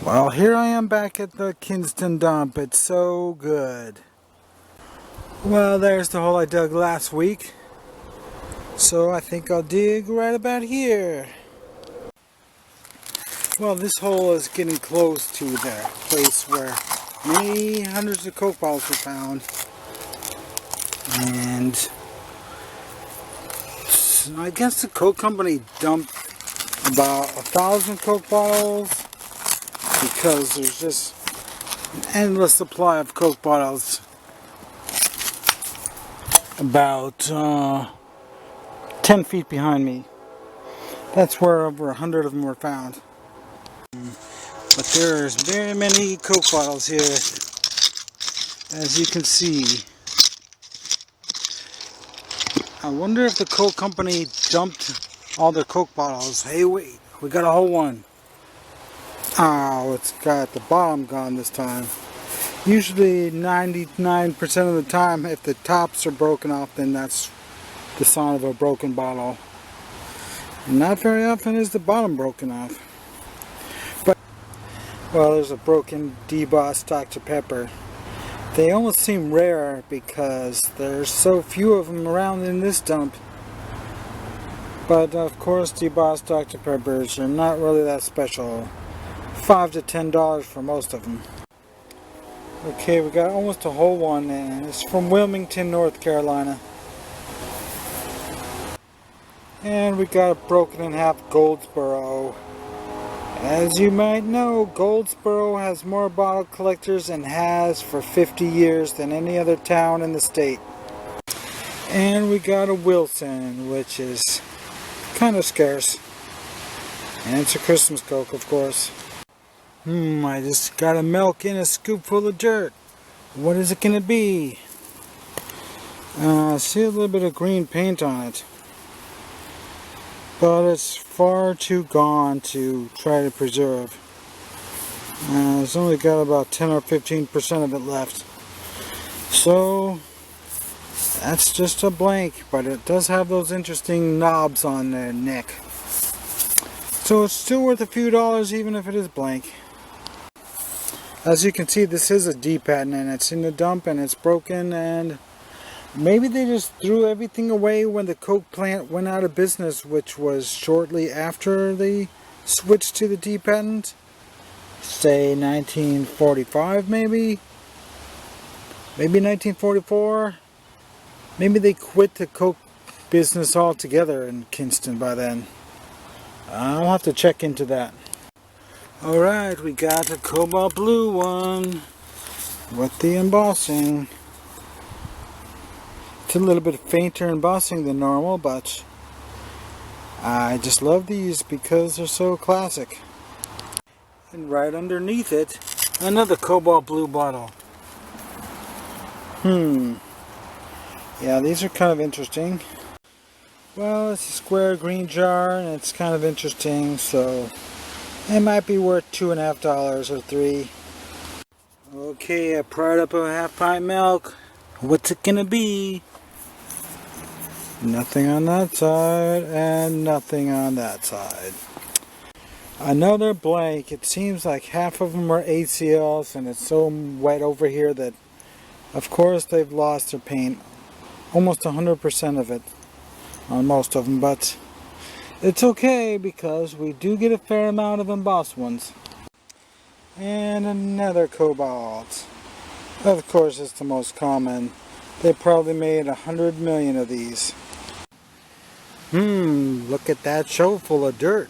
Well, here I am back at the Kinston dump. It's so good. Well, there's the hole I dug last week. So I think I'll dig right about here. Well, this hole is getting close to the place where many hundreds of Coke bottles were found. And I guess the Coke company dumped about 1,000 Coke bottles because there's just an endless supply of Coke bottles. About 10 feet behind me. That's where over 100 of them were found. But there's very many Coke bottles here, as you can see. I wonder if the Coke company dumped all their Coke bottles. Hey, wait, we got a whole one. Oh, it's got the bottom gone this time. Usually 99% of the time, if the tops are broken off, then that's the sign of a broken bottle. Not very often is the bottom broken off. But, well, there's a broken debossed Dr. Pepper. They almost seem rare because there's so few of them around in this dump. But of course, debossed Dr. Peppers are not really that special. $5 to $10 for most of them. Okay, we got almost a whole one, and it's from Wilmington, North Carolina. And we got a broken in half Goldsboro. As you might know, Goldsboro has more bottle collectors and has for 50 years than any other town in the state. And we got a Wilson, which is kind of scarce. And it's a Christmas Coke, of course. I just got a milk in a scoop full of dirt. What is it going to be? I see a little bit of green paint on it. But it's far too gone to try to preserve. It's only got about 10 or 15% of it left. So, that's just a blank, but it does have those interesting knobs on the neck. So it's still worth a few dollars even if it is blank. As you can see, this is a D patent and it's in the dump and it's broken, and maybe they just threw everything away when the Coke plant went out of business, which was shortly after they switched to the D patent. Say 1945 maybe? Maybe 1944? Maybe they quit the Coke business altogether in Kinston by then. I'll have to check into that. Alright, we got the cobalt blue one with the embossing. It's a little bit fainter embossing than normal, but I just love these because they're so classic. And right underneath it, another cobalt blue bottle. Yeah, these are kind of interesting. Well, it's a square green jar and it's kind of interesting, so it might be worth $2.50 or $3. Okay, I pried up a half pint milk. What's it gonna be? Nothing on that side and nothing on that side. Another blank. It seems like half of them are ACLs and it's so wet over here that of course they've lost their paint. Almost 100% of it on most of them, but it's okay because we do get a fair amount of embossed ones. And another cobalt. Of course, it's the most common. They probably made 100 million of these. Look at that shovel full of dirt.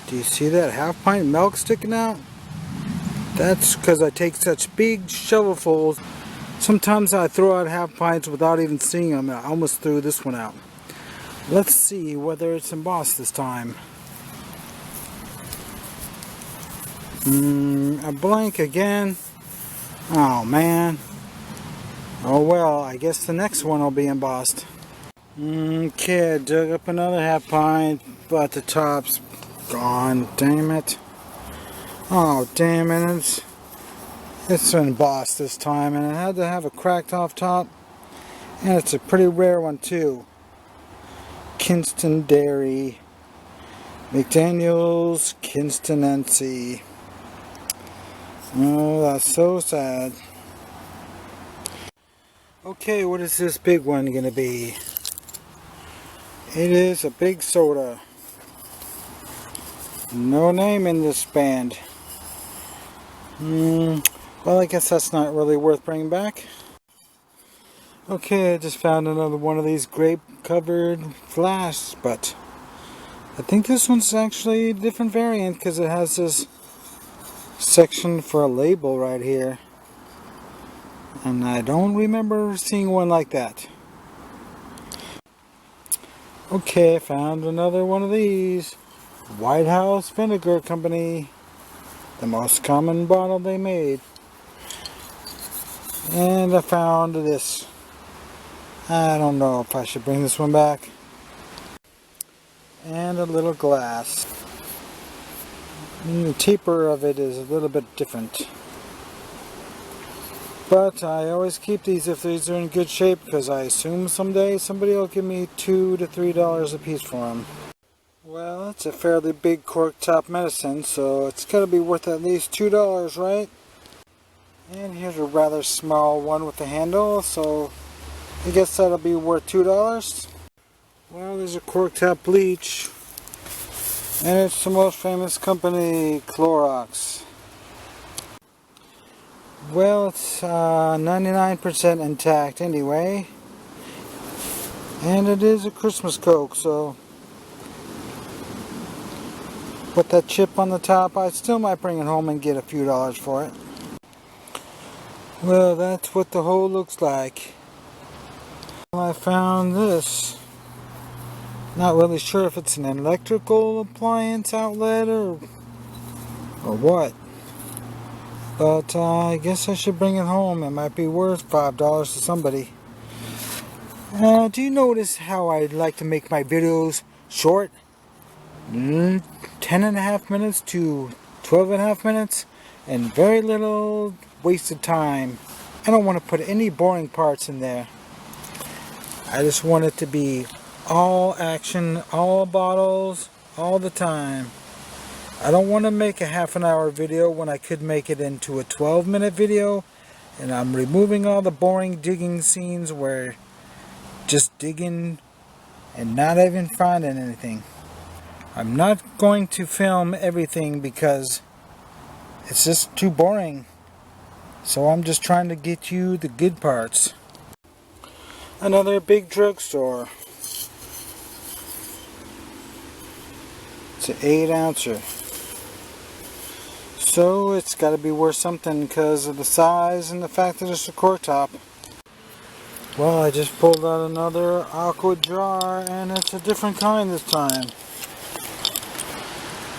Do you see that half pint milk sticking out? That's because I take such big shovelfuls. Sometimes I throw out half pints without even seeing them. I almost threw this one out. Let's see whether it's embossed this time. A blank again. Oh man. Oh well, I guess the next one will be embossed. Okay, I dug up another half pint, but the top's gone. Damn it. Oh damn it. It's embossed this time, and it had to have a cracked off top. And it's a pretty rare one too. Kinston Dairy, McDaniel's, Kinston N.C. Oh, that's so sad. Okay, what is this big one gonna be? It is a big soda. No name in this band. Well, I guess that's not really worth bringing back. Okay, I just found another one of these grape-covered flasks, but I think this one's actually a different variant because it has this section for a label right here. And I don't remember seeing one like that. Okay, I found another one of these. White House Vinegar Company. The most common bottle they made. And I found this. I don't know if I should bring this one back. And a little glass. The taper of it is a little bit different. But I always keep these if these are in good shape because I assume someday somebody will give me $2 to $3 a piece for them. Well, it's a fairly big cork top medicine, so it's got to be worth at least $2, right? And here's a rather small one with a handle, so I guess that'll be worth $2. Well, there's a cork top bleach, and it's the most famous company, Clorox. Well, it's 99% intact anyway, and it is a Christmas Coke, so with that chip on the top, I still might bring it home and get a few dollars for it. Well, that's what the hole looks like. I found this. Not really sure if it's an electrical appliance outlet or what. But I guess I should bring it home. It might be worth $5 to somebody. Do you notice how I like to make my videos short? 10.5 minutes to 12.5 minutes. And very little wasted time. I don't want to put any boring parts in there. I just want it to be all action, all bottles, all the time. I don't want to make a half-an-hour video when I could make it into a 12-minute video, and I'm removing all the boring digging scenes where just digging and not even finding anything. I'm not going to film everything because it's just too boring. So I'm just trying to get you the good parts. Another big drugstore. It's an 8-ouncer. So it's got to be worth something because of the size and the fact that it's a cork top. Well, I just pulled out another aqua jar, and it's a different kind this time.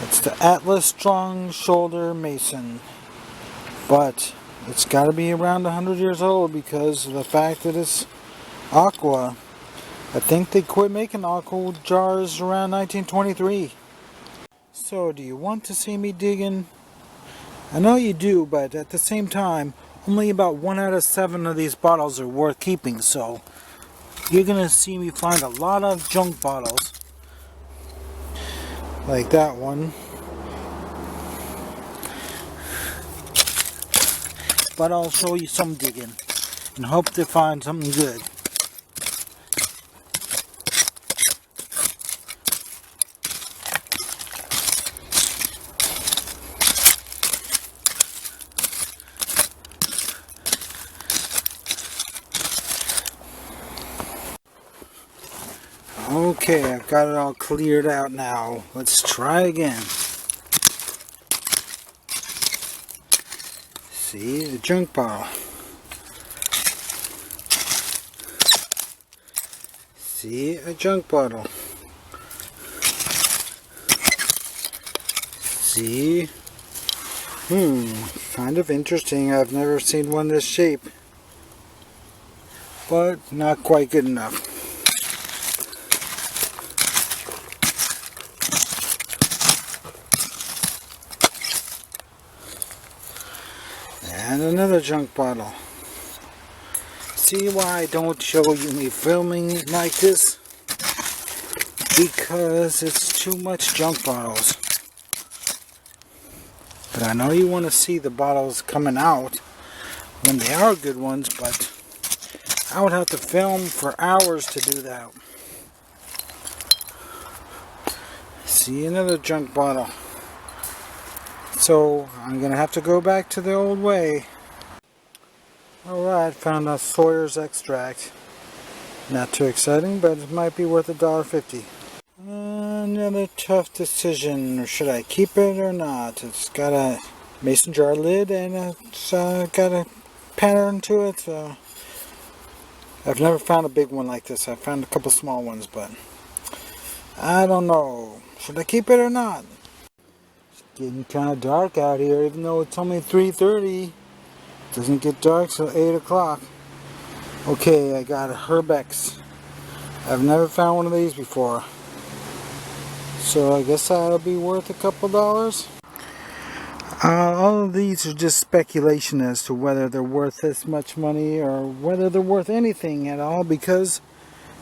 It's the Atlas Strong Shoulder Mason. But it's got to be around 100 years old because of the fact that it's aqua. I think they quit making aqua jars around 1923. So, do you want to see me digging? I know you do, but at the same time, only about 1 out of 7 of these bottles are worth keeping, so you're going to see me find a lot of junk bottles. Like that one. But I'll show you some digging and hope to find something good. Okay, I've got it all cleared out now. Let's try again. See, the junk bottle. See, a junk bottle. See? Kind of interesting. I've never seen one this shape. But not quite good enough. And another junk bottle. See why I don't show you me filming like this? Because it's too much junk bottles. But I know you want to see the bottles coming out when they are good ones, but I would have to film for hours to do that. See, another junk bottle. So I'm gonna have to go back to the old way. Alright, found a Sawyer's extract. Not too exciting, but it might be worth $1.50. Another tough decision. Should I keep it or not? It's got a mason jar lid and it's got a pattern to it. I've never found a big one like this. I've found a couple small ones, but I don't know. Should I keep it or not? It's getting kind of dark out here, even though it's only 3:30. It doesn't get dark till 8 o'clock. Okay, I got a Herbex. I've never found one of these before. So I guess that'll be worth a couple dollars. All of these are just speculation as to whether they're worth this much money or whether they're worth anything at all, because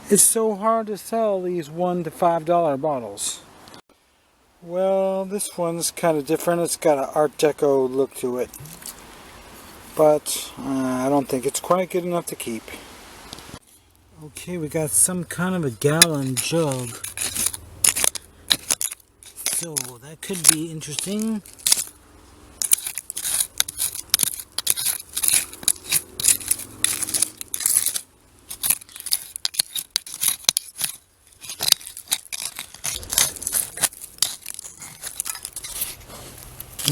it's so hard to sell these $1 to $5 bottles. Well, this one's kind of different. It's got an Art Deco look to it. But I don't think it's quite good enough to keep. Okay, we got some kind of a gallon jug. So that could be interesting.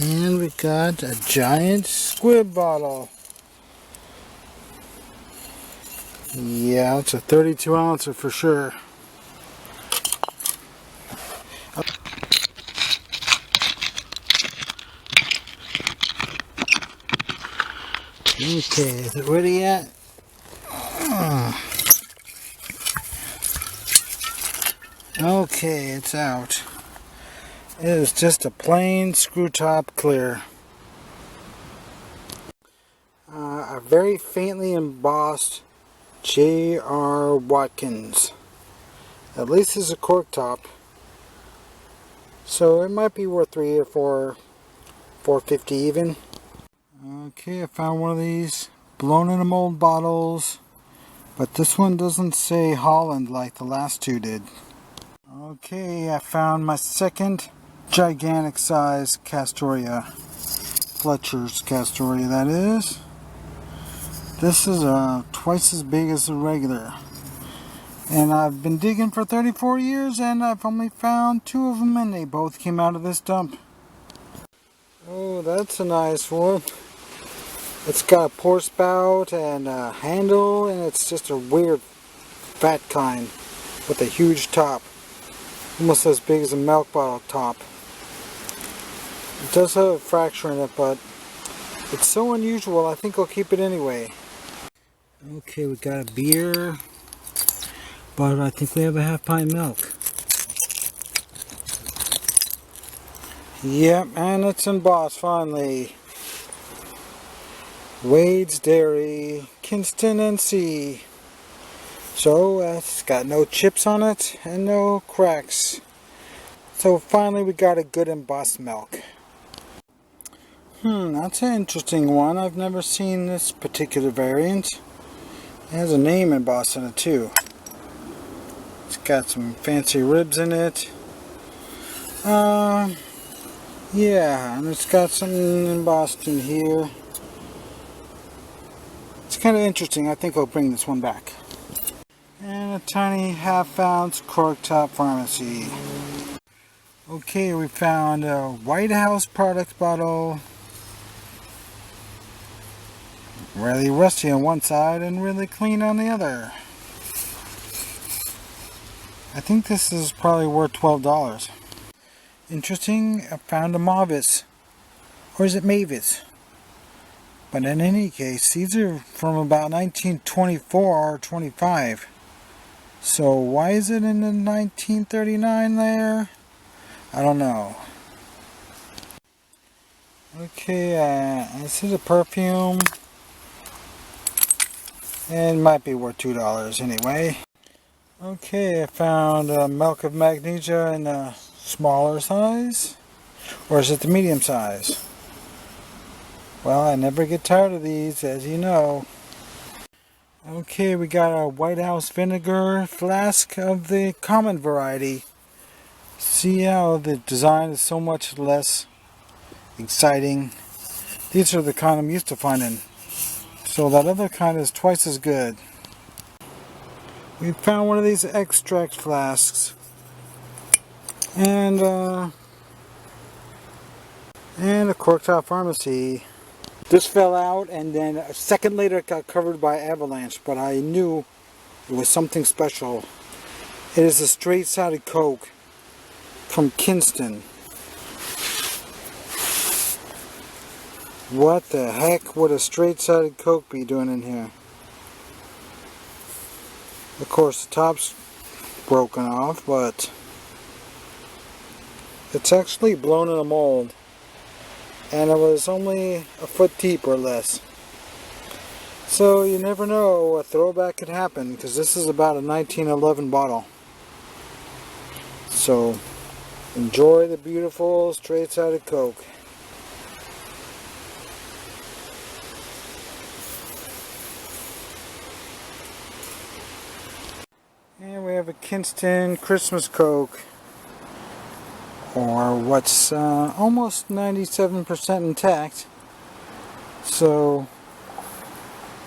And we got a giant squib bottle. Yeah, it's a 32 ouncer for sure. Okay, is it ready yet? Okay, it's out. It is just a plain screw top clear. A very faintly embossed J.R. Watkins. At least it's a cork top. So it might be worth $3 or $4.50 even. Okay, I found one of these blown in a mold bottles, but this one doesn't say Holland like the last two did. Okay, I found my second gigantic size Castoria. Fletcher's Castoria, that is. This is twice as big as the regular. And I've been digging for 34 years and I've only found 2 of them, and they both came out of this dump. Oh, that's a nice one. It's got a pour spout and a handle, and it's just a weird fat kind with a huge top. Almost as big as a milk bottle top. It does have a fracture in it, but it's so unusual, I think I'll keep it anyway. Okay, we got a beer, but I think we have a half-pint milk. Yep, and it's embossed finally. Wade's Dairy, Kinston N.C. So it's got no chips on it and no cracks. So finally we got a good embossed milk. That's an interesting one. I've never seen this particular variant. It has a name embossed in it too. It's got some fancy ribs in it. Yeah, and it's got something embossed in here. It's kind of interesting. I think I'll bring this one back. And a tiny half-ounce cork top pharmacy. Okay, we found a White House product bottle. Really rusty on one side and really clean on the other. I think this is probably worth $12. Interesting, I found a Mavis. Or is it Mavis? But in any case, these are from about 1924 or 25. So why is it in the 1939 there? I don't know. Okay, this is a perfume. And it might be worth $2 anyway. Okay, I found milk of magnesia in a smaller size. Or is it the medium size? Well, I never get tired of these, as you know. Okay, we got our White House vinegar flask of the common variety. See how the design is so much less exciting. These are the kind I'm used to finding. So that other kind is twice as good. We found one of these extract flasks. And a corked out pharmacy. This fell out and then a second later it got covered by avalanche, but I knew it was something special. It is a straight-sided Coke from Kinston. What the heck would a straight-sided Coke be doing in here? Of course the top's broken off, but it's actually blown in a mold. And it was only a foot deep or less. So you never know, a throwback could happen, because this is about a 1911 bottle. So enjoy the beautiful straight-sided Coke. And we have a Kinston Christmas Coke, or what's almost 97% intact. So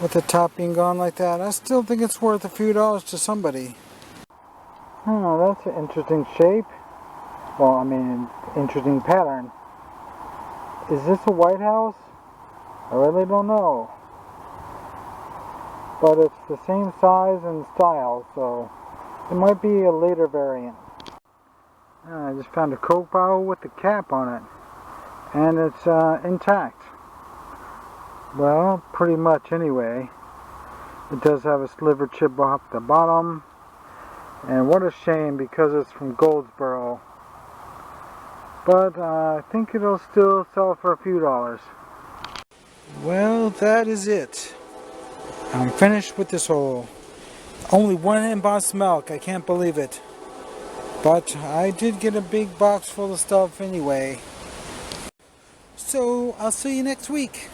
with the top being gone like that, I still think it's worth a few dollars to somebody. Oh, that's an interesting shape. Well, I mean, interesting pattern. Is this a White House? I really don't know. But it's the same size and style, so it might be a later variant. I just found a Coke bottle with the cap on it, and it's intact. Well, pretty much anyway. It does have a sliver chip off the bottom, and what a shame because it's from Goldsboro. But I think it'll still sell for a few dollars. Well, that is it. I'm finished with this hole. Only one embossed milk, I can't believe it. But I did get a big box full of stuff anyway. So I'll see you next week.